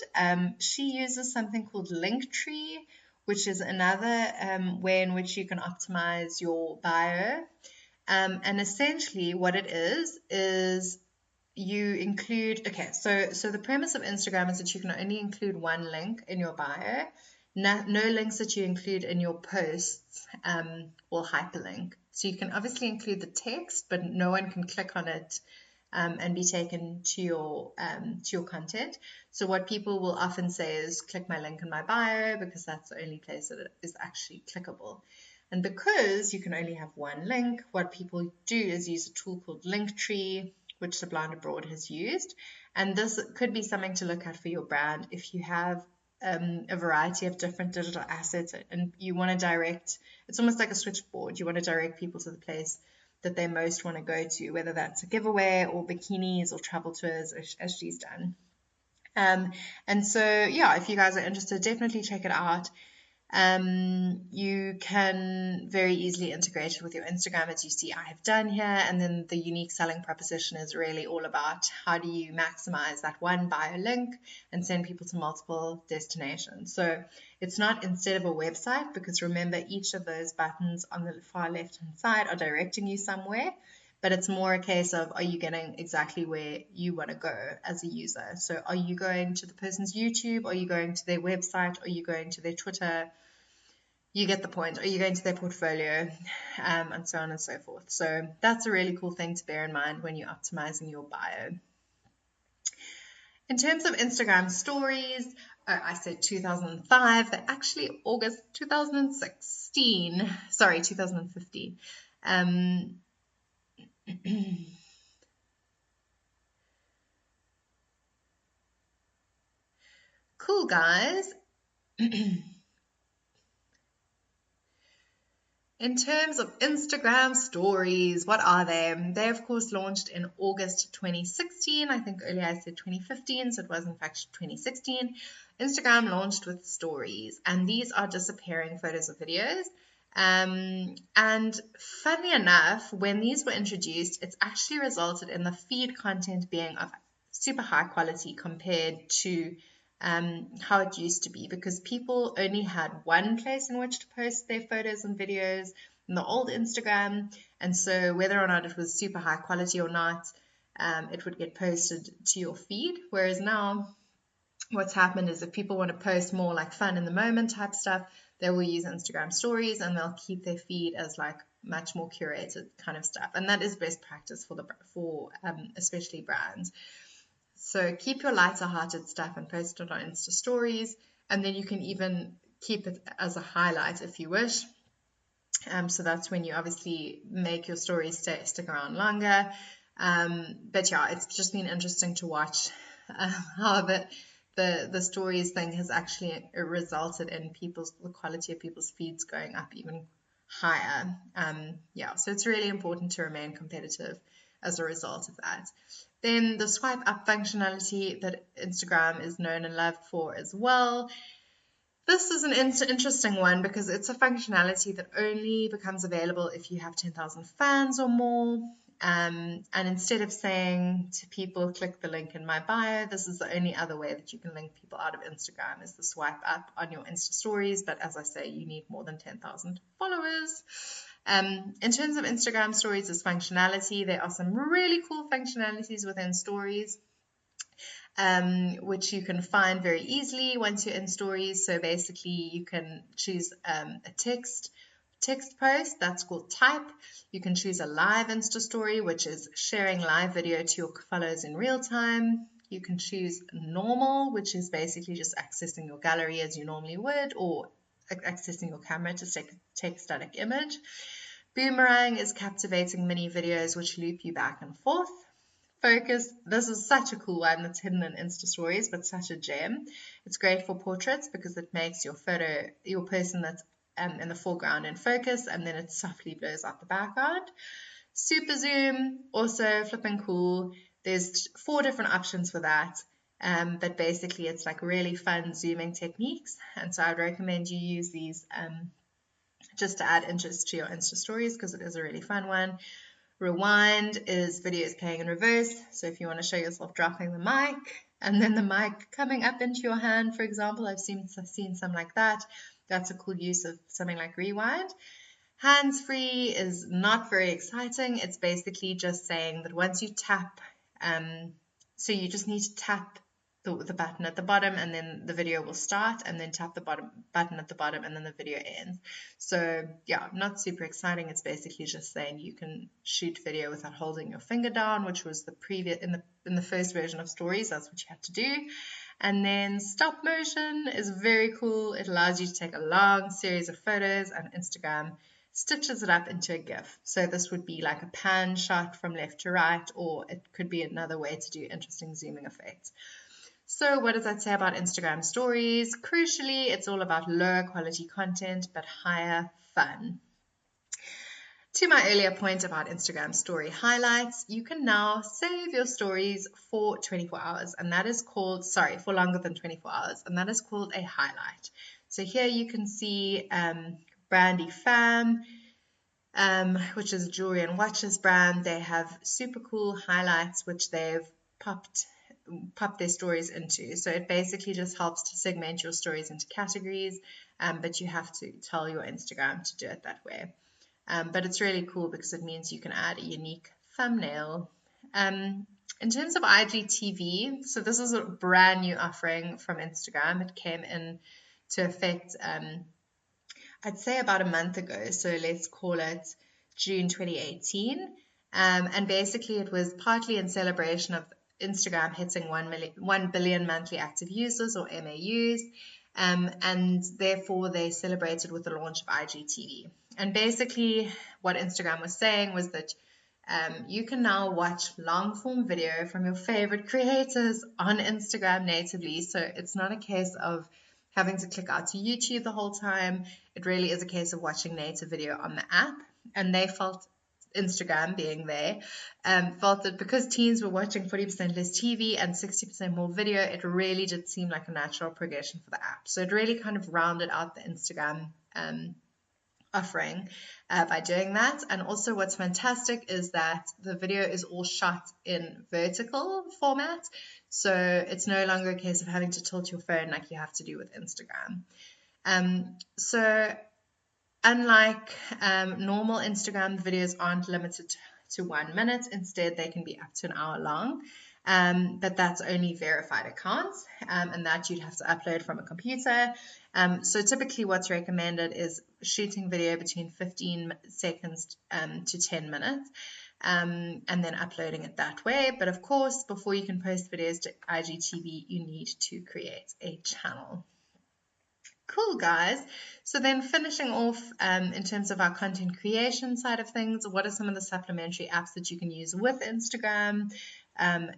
S1: she uses something called Linktree, which is another way in which you can optimize your bio. And essentially what it is you include, so the premise of Instagram is that you can only include one link in your bio. No links that you include in your posts will hyperlink. So you can obviously include the text, but no one can click on it and be taken to your content. So what people will often say is click my link in my bio because that's the only place that it is actually clickable. And because you can only have one link, what people do is use a tool called Linktree, which the Blind Abroad has used. And this could be something to look at for your brand if you have a variety of different digital assets and you want to direct, it's almost like a switchboard. You want to direct people to the place that they most want to go to, whether that's a giveaway or bikinis or travel tours, as she's done. And so, yeah, if you guys are interested, definitely check it out. You can very easily integrate it with your Instagram, as you see I have done here. And then the unique selling proposition is really all about how do you maximize that one bio link and send people to multiple destinations. So it's not instead of a website, because remember, each of those buttons on the far left hand side are directing you somewhere. But it's more a case of, are you getting exactly where you want to go as a user? So are you going to the person's YouTube? Are you going to their website? Are you going to their Twitter? You get the point. Are you going to their portfolio? And so on and so forth. So that's a really cool thing to bear in mind when you're optimizing your bio. In terms of Instagram stories, I said 2005, they're actually August 2016. Sorry, 2015. Cool, guys. In terms of Instagram stories, what are they? They, of course, launched in August 2016. I think earlier I said 2015, so it was in fact 2016. Instagram launched with stories, and these are disappearing photos or videos. And funnily enough, when these were introduced, it's actually resulted in the feed content being of super high quality compared to how it used to be, because people only had one place in which to post their photos and videos in the old Instagram. And so whether or not it was super high quality or not, it would get posted to your feed. Whereas now what's happened is if people want to post more like fun in the moment type stuff, they will use Instagram stories and they'll keep their feed as like much more curated kind of stuff. And that is best practice for especially brands. So keep your lighter hearted stuff and post it on Insta stories, and then you can even keep it as a highlight if you wish. So that's when you obviously make your stories stick around longer. But yeah, it's just been interesting to watch how the stories thing has actually resulted in the quality of people's feeds going up even higher. Yeah, so it's really important to remain competitive as a result of that. Then the swipe up functionality that Instagram is known and loved for as well. This is an interesting one because it's a functionality that only becomes available if you have 10,000 fans or more. And instead of saying to people, click the link in my bio, this is the only other way that you can link people out of Instagram is the swipe up on your Insta stories. But as I say, you need more than 10,000 followers. In terms of Instagram stories as functionality, there are some really cool functionalities within stories, which you can find very easily once you're in stories. So basically you can choose a text post, that's called type. You can choose a live Insta story, which is sharing live video to your followers in real time. You can choose normal, which is basically just accessing your gallery as you normally would, or accessing your camera to take a static image. Boomerang is captivating mini videos which loop you back and forth. Focus, this is such a cool one that's hidden in Insta stories, but such a gem. It's great for portraits because it makes your person that's in the foreground in focus, and then it softly blows out the background. Super zoom, also flipping cool. There's 4 different options for that. But basically it's like really fun zooming techniques, and so I'd recommend you use these just to add interest to your Insta stories because it is a really fun one. Rewind is videos playing in reverse, so if you want to show yourself dropping the mic and then the mic coming up into your hand, for example, I've seen some like that. That's a cool use of something like rewind. Hands-free is not very exciting. It's basically just saying that once you tap, so you just need to tap the button at the bottom and then the video will start, and then tap the button at the bottom and then the video ends. So yeah, not super exciting. It's basically just saying you can shoot video without holding your finger down, which was the previous in the first version of stories. That's what you had to do. And then stop motion is very cool. It allows you to take a long series of photos, and Instagram stitches it up into a GIF. So this would be like a pan shot from left to right, or it could be another way to do interesting zooming effects. So what does that say about Instagram stories? Crucially, it's all about lower quality content, but higher fun. To my earlier point about Instagram story highlights, you can now save your stories for 24 hours, and that is called, for longer than 24 hours, and that is called a highlight. So here you can see Brandy Fam, which is a jewelry and watches brand. They have super cool highlights which they've popped their stories into. So it basically just helps to segment your stories into categories, but you have to tell your Instagram to do it that way. But it's really cool because it means you can add a unique thumbnail. In terms of IGTV, so this is a brand new offering from Instagram. It came into effect, I'd say about a month ago. So let's call it June 2018. And basically it was partly in celebration of Instagram hitting 1 billion monthly active users, or MAUs. And therefore they celebrated with the launch of IGTV. And basically what Instagram was saying was that you can now watch long form video from your favorite creators on Instagram natively. So it's not a case of having to click out to YouTube the whole time. It really is a case of watching native video on the app. And they felt, Instagram being there, felt that because teens were watching 40% less TV and 60% more video, it really did seem like a natural progression for the app. So it really kind of rounded out the Instagram offering by doing that. And also what's fantastic is that the video is all shot in vertical format. So it's no longer a case of having to tilt your phone like you have to do with Instagram. So unlike normal Instagram, the videos aren't limited to 1 minute. Instead, they can be up to an hour long. But that's only verified accounts, and that you'd have to upload from a computer. So typically what's recommended is shooting video between 15 seconds to 10 minutes, and then uploading it that way. But of course, before you can post videos to IGTV, you need to create a channel. Cool, guys. So then finishing off in terms of our content creation side of things, what are some of the supplementary apps that you can use with Instagram,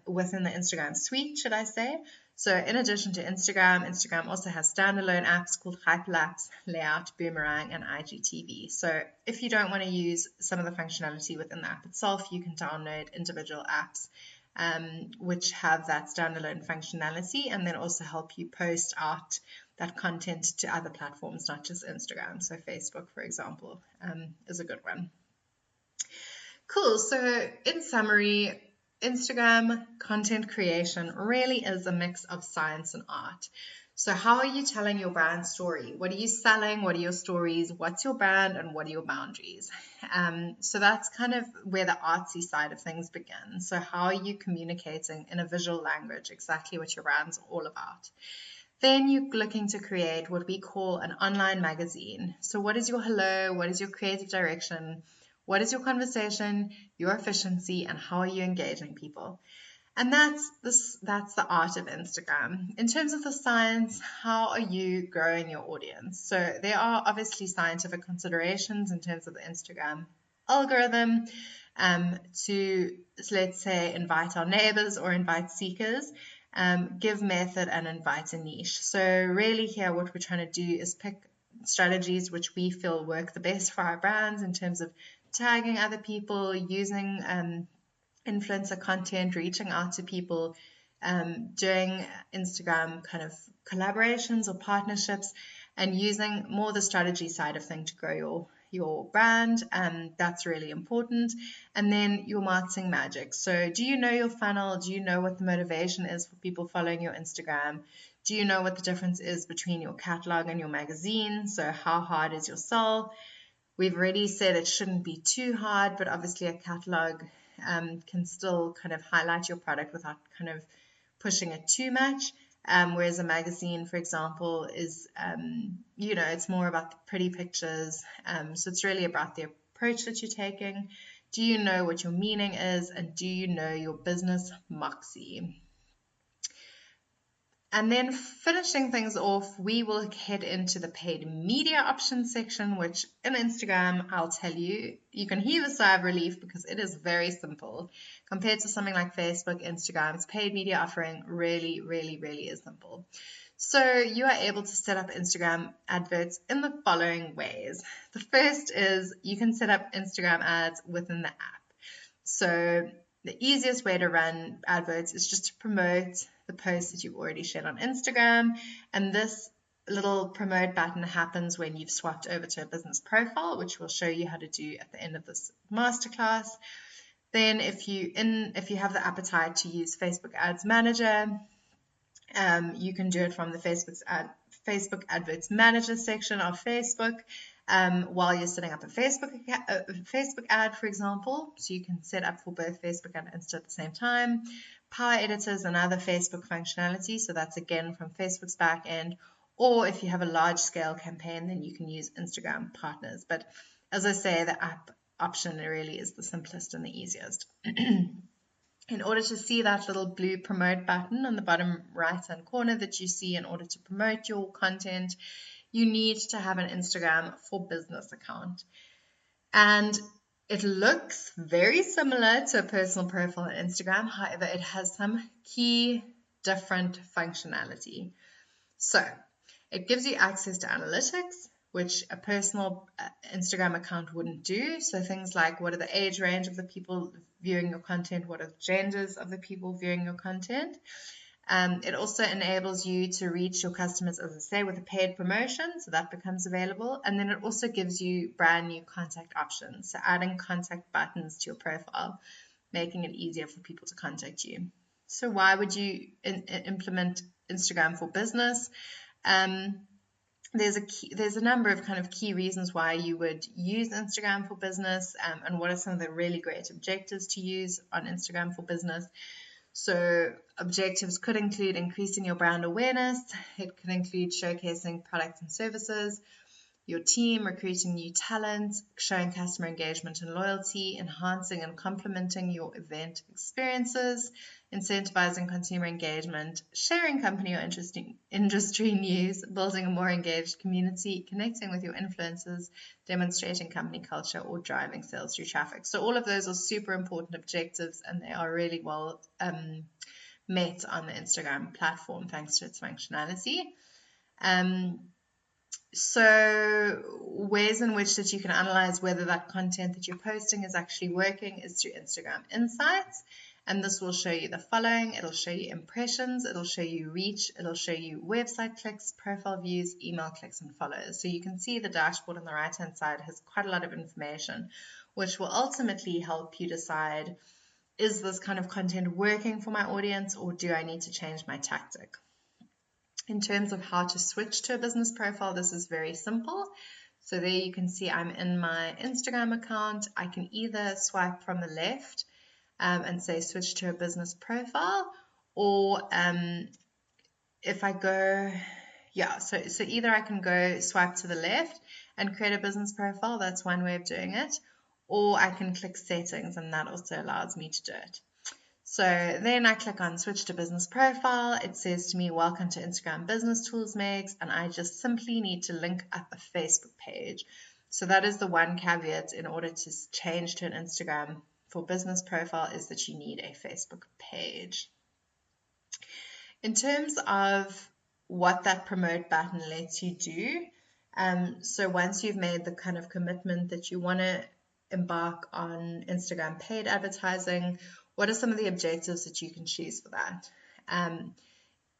S1: within the Instagram suite, should I say? So in addition to Instagram, Instagram also has standalone apps called Hyperlapse, Layout, Boomerang, and IGTV. So if you don't want to use some of the functionality within the app itself, you can download individual apps which have that standalone functionality, and then also help you post out that content to other platforms, not just Instagram. So Facebook, for example, is a good one. Cool. So in summary, Instagram content creation really is a mix of science and art. So how are you telling your brand story? What are you selling? What are your stories? What's your brand and what are your boundaries? So that's kind of where the artsy side of things begins. So how are you communicating in a visual language exactly what your brand's all about? Then you're looking to create what we call an online magazine. So what is your hello? What is your creative direction? What is your conversation, your efficiency, and how are you engaging people? And that's the art of Instagram. In terms of the science, how are you growing your audience? So there are obviously scientific considerations in terms of the Instagram algorithm to, let's say, invite our neighbors or invite seekers, give method, and invite a niche. So really here what we're trying to do is pick strategies which we feel work the best for our brands in terms of tagging other people, using influencer content, reaching out to people, doing Instagram kind of collaborations or partnerships, and using more the strategy side of things to grow your brand. That's really important. And then your marketing magic. So do you know your funnel? Do you know what the motivation is for people following your Instagram? Do you know what the difference is between your catalog and your magazine? So how hard is your sell? We've already said it shouldn't be too hard, but obviously a catalog can still kind of highlight your product without kind of pushing it too much. Whereas a magazine, for example, is, it's more about the pretty pictures. So it's really about the approach that you're taking. Do you know what your meaning is? And do you know your business moxie? And then finishing things off, we will head into the paid media options section, which in Instagram, I'll tell you, you can hear the sigh of relief because it is very simple. Compared to something like Facebook, Instagram's paid media offering really, really, really is simple. So you are able to set up Instagram adverts in the following ways. The first is you can set up Instagram ads within the app. So the easiest way to run adverts is just to promote the post that you've already shared on Instagram. And this little promote button happens when you've swapped over to a business profile, which we'll show you how to do at the end of this masterclass. Then if you have the appetite to use Facebook Ads Manager, you can do it from the Facebook Adverts Manager section of Facebook while you're setting up a Facebook ad, for example. So you can set up for both Facebook and Insta at the same time. Power Editor is another Facebook functionality. So that's again from Facebook's back end. Or if you have a large scale campaign, then you can use Instagram partners. But as I say, the app option really is the simplest and the easiest. In order to see that little blue promote button on the bottom right hand corner that you see in order to promote your content, you need to have an Instagram for Business account. And it looks very similar to a personal profile on Instagram. However, it has some key different functionality. So it gives you access to analytics, which a personal Instagram account wouldn't do. So things like what are the age range of the people viewing your content, what are the genders of the people viewing your content. It also enables you to reach your customers, as I say, with a paid promotion, so that becomes available. And then it also gives you brand new contact options, so adding contact buttons to your profile, making it easier for people to contact you. So why would you implement Instagram for Business? There's a number of kind of key reasons why you would use Instagram for Business, and what are some of the really great objectives to use on Instagram for Business. So objectives could include increasing your brand awareness. It could include showcasing products and services, your team, recruiting new talent, showing customer engagement and loyalty, enhancing and complementing your event experiences, incentivizing consumer engagement, sharing company or industry news, building a more engaged community, connecting with your influencers, demonstrating company culture, or driving sales through traffic. So all of those are super important objectives, and they are really well met on the Instagram platform thanks to its functionality. So ways in which that you can analyze whether that content that you're posting is actually working is through Instagram Insights. And this will show you the following. It'll show you impressions, it'll show you reach, it'll show you website clicks, profile views, email clicks, and follows. So you can see the dashboard on the right-hand side has quite a lot of information, which will ultimately help you decide, is this kind of content working for my audience, or do I need to change my tactic? In terms of how to switch to a business profile, this is very simple. So there you can see I'm in my Instagram account. I can either swipe from the left and say switch to a business profile, or if I go, so either I can go swipe to the left and create a business profile. That's one way of doing it. Or I can click settings, and that also allows me to do it. So then I click on switch to business profile. It says to me, welcome to Instagram Business Tools, Megs, and I just simply need to link up a Facebook page. So that is the one caveat in order to change to an Instagram for business profile, is that you need a Facebook page. In terms of what that promote button lets you do, so once you've made the kind of commitment that you want to embark on Instagram paid advertising, what are some of the objectives that you can choose for that?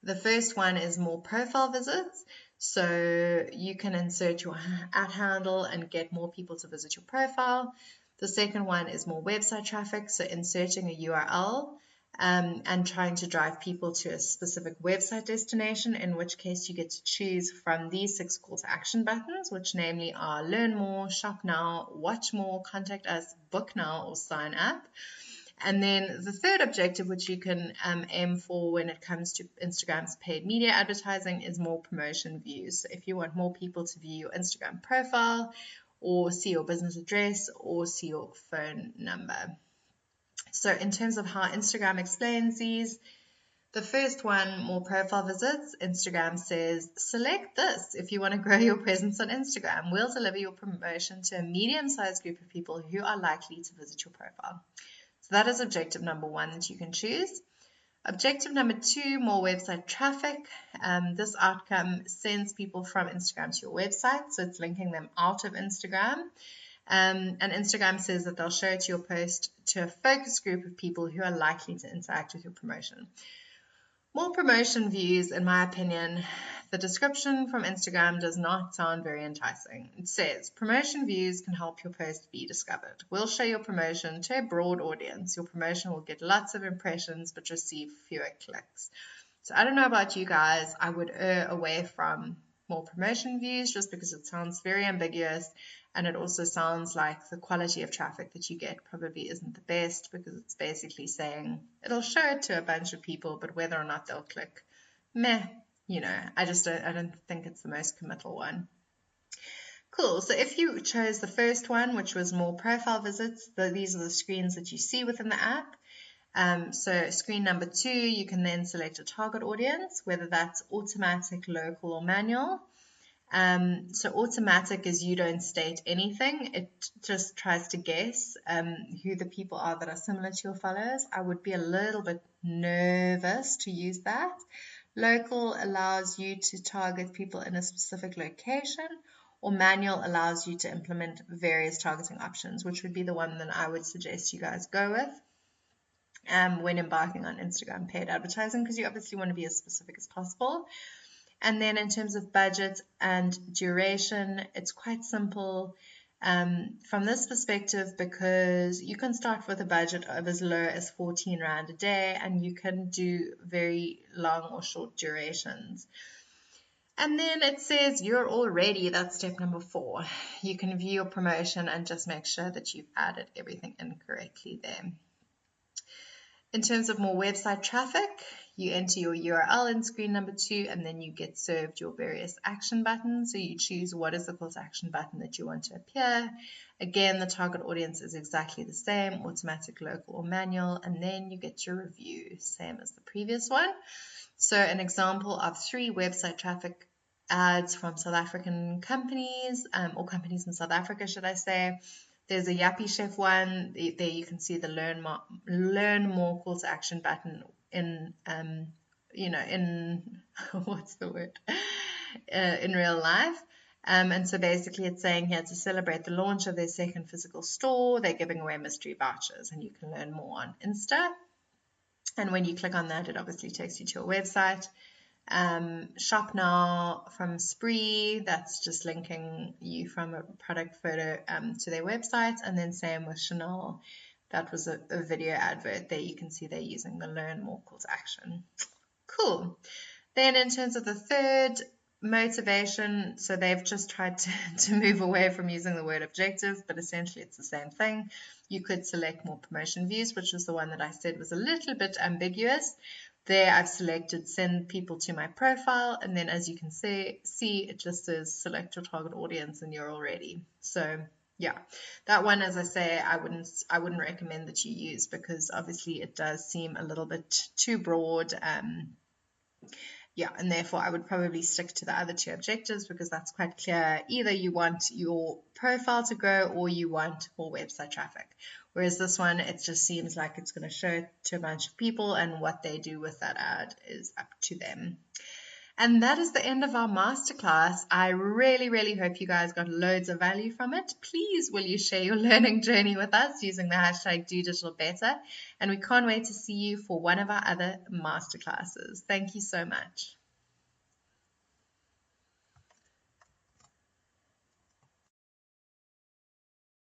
S1: The first one is more profile visits. So you can insert your ad handle and get more people to visit your profile. The second one is more website traffic. So inserting a URL and trying to drive people to a specific website destination, in which case you get to choose from these 6 call to action buttons, which namely are learn more, shop now, watch more, contact us, book now, or sign up. And then the third objective, which you can aim for when it comes to Instagram's paid media advertising, is more promotion views. So if you want more people to view your Instagram profile, or see your business address, or see your phone number. So in terms of how Instagram explains these, The first one, more profile visits, Instagram says, select this if you want to grow your presence on Instagram. We'll deliver your promotion to a medium-sized group of people who are likely to visit your profile. So that is objective number 1 that you can choose. Objective number 2, more website traffic. This outcome sends people from Instagram to your website, so it's linking them out of Instagram. And Instagram says that they'll show it to your post to a focus group of people who are likely to interact with your promotion. More promotion views, in my opinion. The description from Instagram does not sound very enticing. It says, promotion views can help your post be discovered. We'll show your promotion to a broad audience. Your promotion will get lots of impressions but receive fewer clicks. So I don't know about you guys. I would err away from more promotion views just because it sounds very ambiguous, and it also sounds like the quality of traffic that you get probably isn't the best, because it's basically saying it'll show it to a bunch of people, but whether or not they'll click, meh, I don't think it's the most committal one. Cool. So if you chose the first one, which was more profile visits, these are the screens that you see within the app. So screen number 2, you can then select a target audience, whether that's automatic, local, or manual. So automatic is you don't state anything. It just tries to guess who the people are that are similar to your followers. I would be a little bit nervous to use that. Local allows you to target people in a specific location, or manual allows you to implement various targeting options, which would be the one that I would suggest you guys go with when embarking on Instagram paid advertising, because you obviously want to be as specific as possible. And then in terms of budget and duration, it's quite simple from this perspective, because you can start with a budget of as low as 14 Rand a day, and you can do very long or short durations. And then it says you're all ready. That's step number 4. You can view your promotion and just make sure that you've added everything incorrectly there. In terms of more website traffic, you enter your URL in screen number 2, and then you get served your various action buttons. So you choose what is the call to action button that you want to appear. Again, the target audience is exactly the same, automatic, local, or manual, and then you get your review, same as the previous one. So an example of 3 website traffic ads from South African companies, or companies in South Africa, should I say. There's a Yappy Chef one. There you can see the learn more call to action button in what's the word? In real life. And so basically it's saying here to celebrate the launch of their second physical store, they're giving away mystery vouchers, and you can learn more on Insta. And when you click on that, it obviously takes you to a website. Shop now from Spree, that's just linking you from a product photo to their website. And then same with Chanel, that was a video advert. There you can see they're using the learn more call to action. Cool. Then in terms of the third motivation, so they've just tried to move away from using the word objective, but essentially it's the same thing. You could select more promotion views, which was the one that I said was a little bit ambiguous. There I've selected send people to my profile, and then as you can see it just says select your target audience and you're all ready. So yeah, that one, as I say, I wouldn't recommend that you use, because obviously it does seem a little bit too broad. Yeah, and therefore I would probably stick to the other 2 objectives, because that's quite clear. Either you want your profile to grow or you want more website traffic. Whereas this one, it just seems like it's going to show it to a bunch of people, and what they do with that ad is up to them. And that is the end of our masterclass. I really, really hope you guys got loads of value from it. Please, will you share your learning journey with us using the hashtag #DoDigitalBetter? And we can't wait to see you for one of our other masterclasses. Thank you so much.